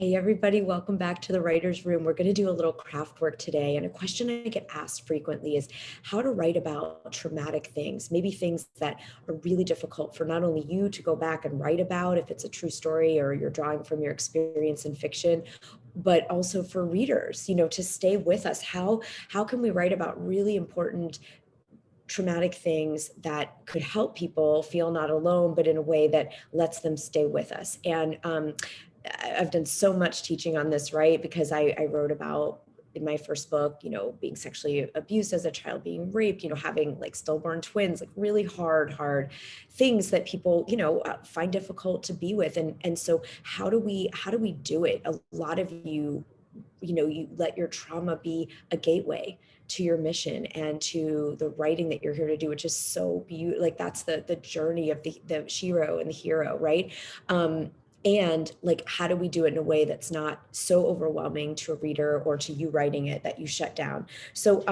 Hey everybody, welcome back to the Writer's Room. We're going to do a little craft work today. And a question I get asked frequently is how to write about traumatic things, maybe things that are really difficult for not only you to go back and write about if it's a true story or you're drawing from your experience in fiction, but also for readers, to stay with us. How can we write about really important traumatic things that could help people feel not alone, but in a way that lets them stay with us? And I've done so much teaching on this, right? Because I wrote about in my first book, being sexually abused as a child, being raped, having like stillborn twins, like really hard things that people, find difficult to be with. And so how do we do it? A lot of you let your trauma be a gateway to your mission and to the writing that you're here to do, which is so beautiful. Like that's the journey of the Shiro and the hero, right? And like, how do we do it in a way that's not so overwhelming to a reader or to you writing it that you shut down? So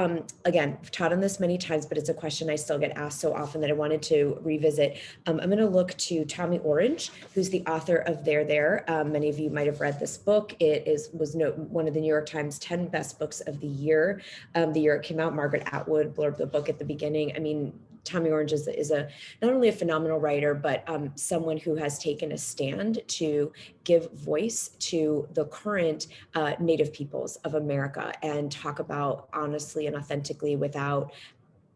again, I've taught on this many times, but it's a question I still get asked so often that I wanted to revisit. I'm going to look to Tommy Orange, who's the author of There. Many of you might have read this book. It was one of the New York Times 10 best books of the year. The year it came out, Margaret Atwood blurbed the book at the beginning. I mean, Tommy Orange is not only a phenomenal writer, but someone who has taken a stand to give voice to the current Native peoples of America and talk about honestly and authentically without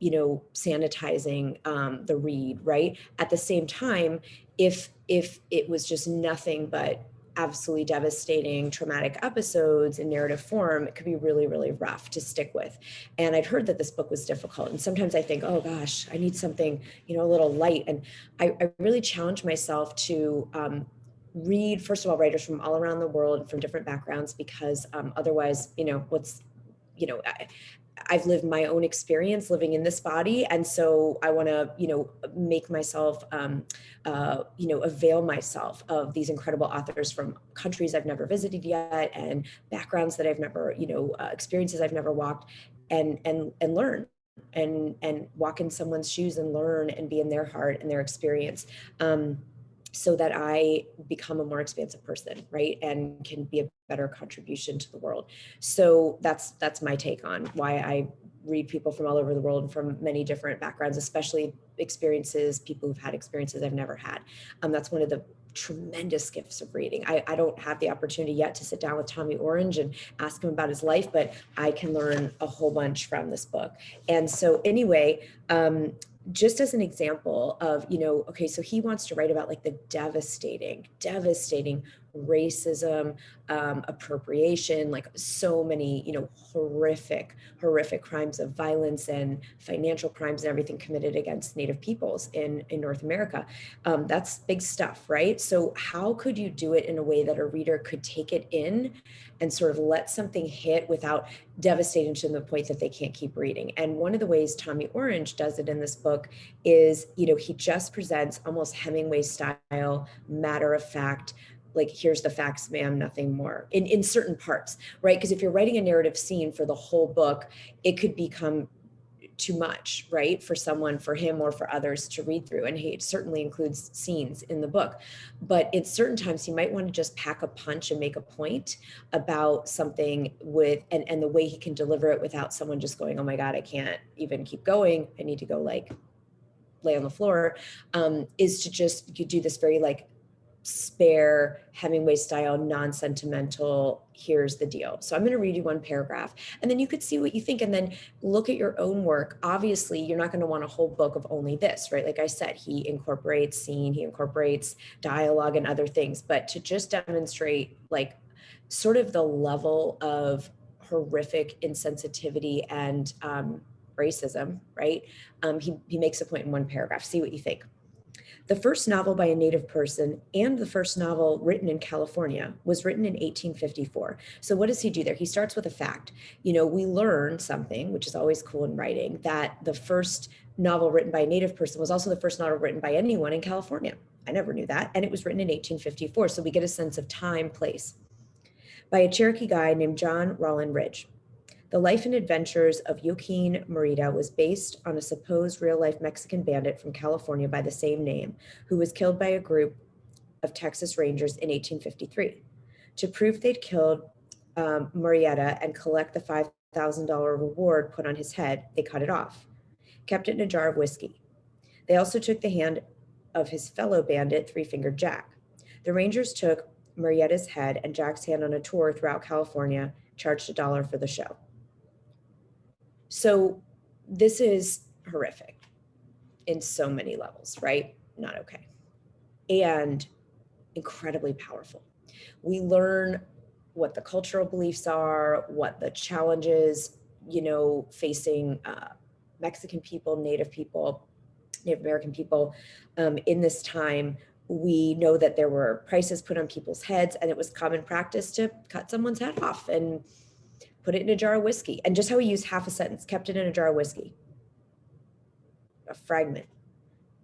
sanitizing the read, right? At the same time, if it was just nothing but absolutely devastating traumatic episodes in narrative form, it could be really, really rough to stick with. And I'd heard that this book was difficult. And sometimes I think, oh gosh, I need something, a little light. And I really challenge myself to read, first of all, writers from all around the world and from different backgrounds, because otherwise, I've lived my own experience living in this body. And so I want to, make myself, avail myself of these incredible authors from countries I've never visited yet and backgrounds that I've never, experiences I've never walked, and learn and walk in someone's shoes and learn and be in their heart and their experience. So that I become a more expansive person, right? And can be a better contribution to the world. So that's my take on why I read people from all over the world and from many different backgrounds, especially people who've had experiences I've never had. That's one of the tremendous gifts of reading. I don't have the opportunity yet to sit down with Tommy Orange and ask him about his life, but I can learn a whole bunch from this book. And so anyway, just as an example of, okay, so he wants to write about like the devastating racism, appropriation, like so many, horrific crimes of violence and financial crimes and everything committed against Native peoples in North America. That's big stuff, right? So how could you do it in a way that a reader could take it in and sort of let something hit without devastating to the point that they can't keep reading? And one of the ways Tommy Orange does it in this book is, he just presents almost Hemingway style, matter of fact, like, here's the facts, ma'am, nothing more, in certain parts, right? Because if you're writing a narrative scene for the whole book, it could become too much, right? For him or for others to read through. And he certainly includes scenes in the book. But at certain times, you might want to just pack a punch and make a point about something and the way he can deliver it without someone just going, oh my God, I can't even keep going. I need to go like lay on the floor, is to just, you do this very like spare Hemingway style, non-sentimental, here's the deal. So I'm going to read you one paragraph and then you could see what you think and then look at your own work. Obviously, you're not going to want a whole book of only this, right? Like I said, he incorporates scene, he incorporates dialogue and other things, but to just demonstrate like sort of the level of horrific insensitivity and racism, right? He makes a point in one paragraph. See what you think. The first novel by a Native person and the first novel written in California was written in 1854. So what does he do there? He starts with a fact. We learn something, which is always cool in writing, that the first novel written by a Native person was also the first novel written by anyone in California. I never knew that. And it was written in 1854. So we get a sense of time, place. By a Cherokee guy named John Rollin Ridge. The life and adventures of Joaquin Merida was based on a supposed real-life Mexican bandit from California by the same name, who was killed by a group of Texas Rangers in 1853. To prove they'd killed Murrieta and collect the $5,000 reward put on his head, they cut it off, kept it in a jar of whiskey. They also took the hand of his fellow bandit, Three-Fingered Jack. The Rangers took Murrieta's head and Jack's hand on a tour throughout California, charged $1 for the show. So this is horrific in so many levels, right? Not okay. And incredibly powerful. We learn what the cultural beliefs are, what the challenges, facing Mexican people, Native American people in this time. We know that there were prices put on people's heads, and it was common practice to cut someone's head off and put it in a jar of whiskey. And just how he used half a sentence, kept it in a jar of whiskey, a fragment,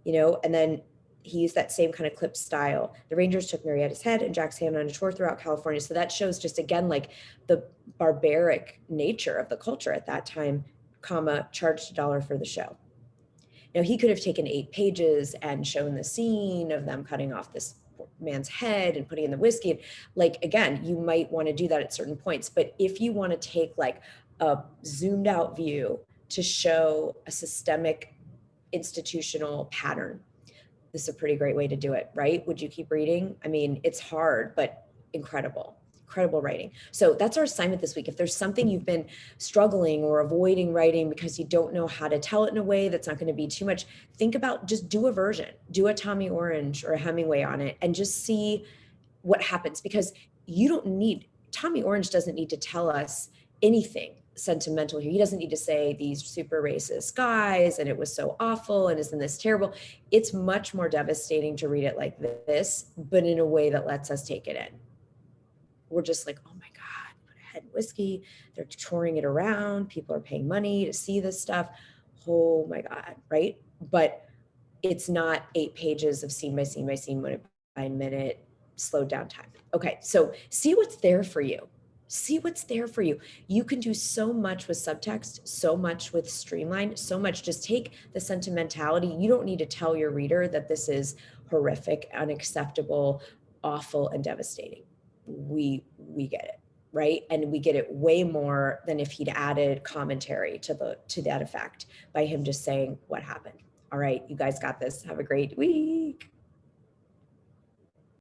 and then he used that same kind of clip style. The Rangers took Murrieta's head and Jack's hand on a tour throughout California. So that shows just, again, like the barbaric nature of the culture at that time, charged $1 for the show. Now, he could have taken 8 pages and shown the scene of them cutting off this man's head and putting in the whiskey. Like, again, you might want to do that at certain points. But if you want to take like a zoomed out view to show a systemic institutional pattern, this is a pretty great way to do it, right? Would you keep reading? I mean, it's hard, but incredible writing. So that's our assignment this week. If there's something you've been struggling or avoiding writing because you don't know how to tell it in a way that's not going to be too much, think about, just do a version, do a Tommy Orange or a Hemingway on it and just see what happens, because Tommy Orange doesn't need to tell us anything sentimental here. He doesn't need to say these super racist guys and it was so awful and isn't this terrible. It's much more devastating to read it like this, but in a way that lets us take it in. We're just like, oh my God, put a head in whiskey. They're touring it around. People are paying money to see this stuff. Oh my God, right? But it's not 8 pages of scene by scene by scene, minute by minute, slowed down time. Okay, so see what's there for you. See what's there for you. You can do so much with subtext, so much with streamline, so much. Just take the sentimentality. You don't need to tell your reader that this is horrific, unacceptable, awful, and devastating. We get it, right? And we get it way more than if he'd added commentary to that effect by him just saying what happened. All right, you guys got this. Have a great week.